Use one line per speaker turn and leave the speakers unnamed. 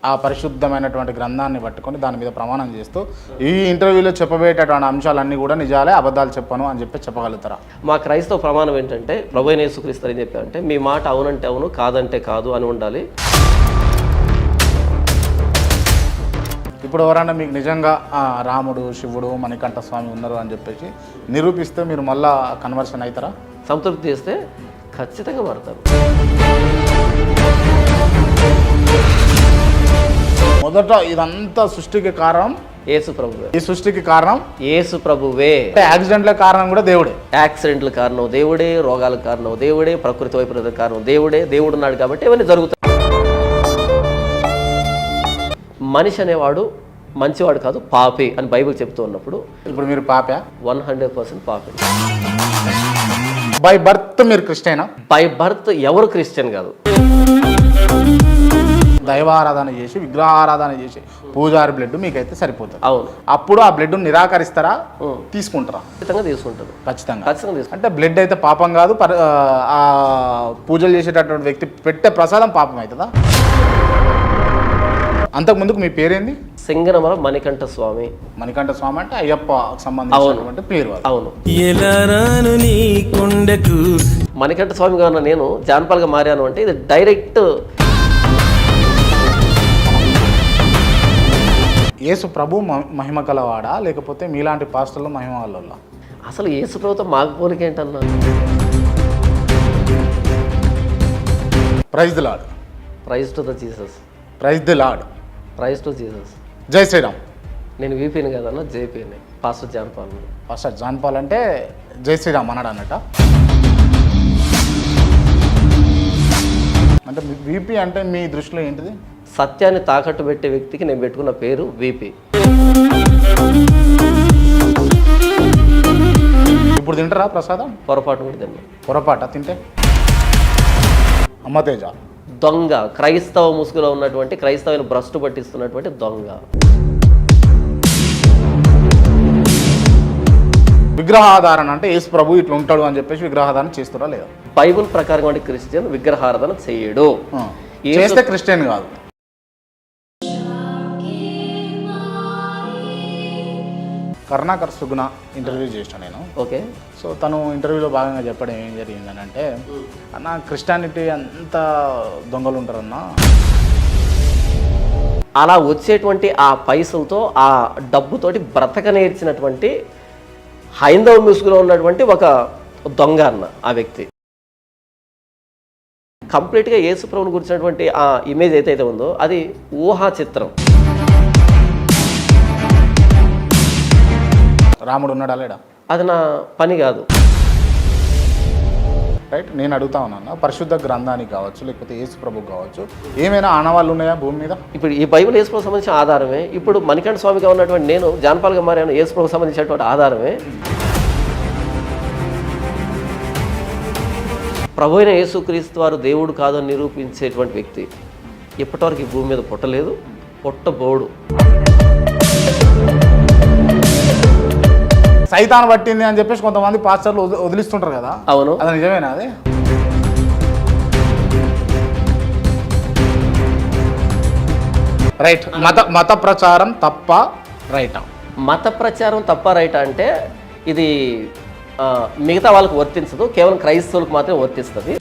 ఆ పరిశుద్ధమైనటువంటి గ్రంథాన్ని పట్టుకొని దాని మీద ప్రమాణం చేస్తూ ఈ ఇంటర్వ్యూలో చెప్పబోయేటటువంటి అంశాలన్నీ కూడా నిజాలే, అబద్ధాలు చెప్పను అని చెప్పి చెప్పగలుగుతారా?
మా క్రైస్తవ ప్రమాణం ఏంటంటే ప్రభువైన యేసుక్రీస్తు అని చెప్పారంటే మీ మాట అవునంటే అవును, కాదంటే కాదు అని ఉండాలి.
ఇప్పుడు ఎవరన్నా మీకు నిజంగా రాముడు, శివుడు, మణికంఠ స్వామి ఉన్నారు అని చెప్పేసి నిరూపిస్తే మీరు మళ్ళా కన్వర్షన్ అవుతారా?
సంతృప్తి చేస్తే ఖచ్చితంగా మారుతారు.
మొదట ఇదంతా సృష్టికి కారణం
యేసు ప్రభువే.
ఈ సృష్టికి కారణం
యేసు ప్రభువే.
యాక్సిడెంట్ల కారణం కూడా దేవుడే.
యాక్సిడెంట్ల కారణం దేవుడే, రోగాల కారణం దేవుడే, ప్రకృతి వైపరీత్య కారణం దేవుడే. దేవుడు ఉన్నాడు కాబట్టి ఇవన్నీ జరుగుతాయి. మనిషి అనేవాడు మంచివాడు కాదు, పాపి అని బైబిల్ చెప్తూ ఉన్నప్పుడు
ఇప్పుడు మీరు పాపా?
100% పాపి.
బై బర్త్ మీరు క్రిస్టియనా?
బై బర్త్ ఎవరు క్రిస్టియన్ కాదు.
దైవారాధన చేసి విగ్రహారాధన చేసి పూజారి బ్లడ్ మీకైతే సరిపోతుంది.
అవును.
అప్పుడు ఆ బ్లడ్ నిరాకరిస్తారా, తీసుకుంటారా?
ఖచ్చితంగా తీసుకుంటారు.
ఖచ్చితంగా
తీసుకుంటారు.
అంటే బ్లడ్ అయితే పాపం కాదు, ఆ పూజలు చేసేటటువంటి వ్యక్తి పెట్టే ప్రసాదం పాపం అవుతుందా? అంతకుముందుకు మీ పేరేంది?
సింగనమల మణికంఠ స్వామి.
మణికంఠ స్వామి అంటే అయ్యప్ప సంబంధించినటువంటి పేరు.
అవును. మణికంఠ స్వామిగా ఉన్న నేను జాన్పాల్గా మారాను అంటే ఇది డైరెక్ట్
యేసు ప్రభు మహిమ కలవాడా లేకపోతే మీలాంటి పాస్టర్లు మహిమ వాళ్ళ?
అసలు యేసు ప్రభుతో మాకు పోలికేంటన్నా?
Praise the Lord.
Praise to the Jesus.
Praise the Lord.
Praise to Jesus.
జై శ్రీరామ్.
నేను వీపీని కదన్నా, జేపీని. Pastor John Paul.
పాస్టర్ జాన్పాల్ అంటే జై శ్రీరామ్ అన్నాడు అన్నట. అంటే వీపీ అంటే మీ దృష్టిలో ఏంటిది?
సత్యాన్ని తాకట్టు పెట్టే వ్యక్తికి నేను పెట్టుకున్న పేరు వీపీ.
ఇప్పుడు తింటారా ప్రసాదం?
పొరపాటు కూడా తిన్నా.
పొరపాట తింటే? అమ్మతేజ
దొంగ, క్రైస్తవ ముసుగులో ఉన్నటువంటి, క్రైస్తవుని భ్రష్టు పట్టిస్తున్నటువంటి దొంగ.
విగ్రహాధారణ అంటే యేసు ప్రభు ఇట్లా ఉంటాడు అని చెప్పేసి విగ్రహాధారణ చేస్తారా లేదా?
బైబుల్ ప్రకారం అంటే క్రిస్టియన్ విగ్రహారాధన చేయడు.
చేస్తే క్రిస్టియన్ కాదు. కరుణాకర్ సుగుణ ఇంటర్వ్యూ చేసిన నేను.
ఓకే.
సో తను ఇంటర్వ్యూలో భాగంగా చెప్పడం ఏం జరిగిందని అంటే, అన్న క్రిస్టియానిటీ అంతా దొంగలు ఉంటారన్నా.
అలా వచ్చేటువంటి ఆ పైసలతో, ఆ డబ్బుతోటి బ్రతక నేర్చినటువంటి హైందవ ముసుగులో ఉన్నటువంటి ఒక దొంగ అన్న ఆ వ్యక్తి. కంప్లీట్గా యేసు ప్రభువుని గురించినటువంటి ఆ ఇమేజ్ ఏదైతే ఉందో అది ఊహా చిత్రం.
రాముడు ఉన్నాడా లేడా?
అది నా పని కాదు.
రైట్. నేను అడుగుతా ఉన్నాను, పరిశుద్ధ గ్రంథానికి కావచ్చు లేకపోతే యేసు ప్రభుకు కావచ్చు ఏమైనా ఆనవాళ్ళు ఉన్నాయా భూమి మీద?
ఇప్పుడు ఈ బైబిల్ యేసు ప్రభుకు సంబంధించిన ఆధారమే. ఇప్పుడు మణికంఠ స్వామిగా ఉన్నటువంటి నేను జాన్పాల్గా మారాను, యేసు ప్రభుకు సంబంధించినటువంటి ఆధారమే. ప్రభు అయిన యేసుక్రీస్తు వారు దేవుడు కాదని నిరూపించేటువంటి వ్యక్తి ఇప్పటివరకు ఈ భూమి మీద పుట్టలేదు, పుట్టబోడు.
సైతాన్ పట్టింది అని చెప్పేసి కొంతమంది పాస్టర్లు వదిలిస్తుంటారు కదా.
అవును.
అది నిజమేనా? అది రైట్. మత ప్రచారం తప్ప రైటా?
మత ప్రచారం తప్ప రైటా అంటే ఇది మిగతా వాళ్ళకు వర్తించదు, కేవలం క్రైస్తవులకు మాత్రమే వర్తిస్తుంది.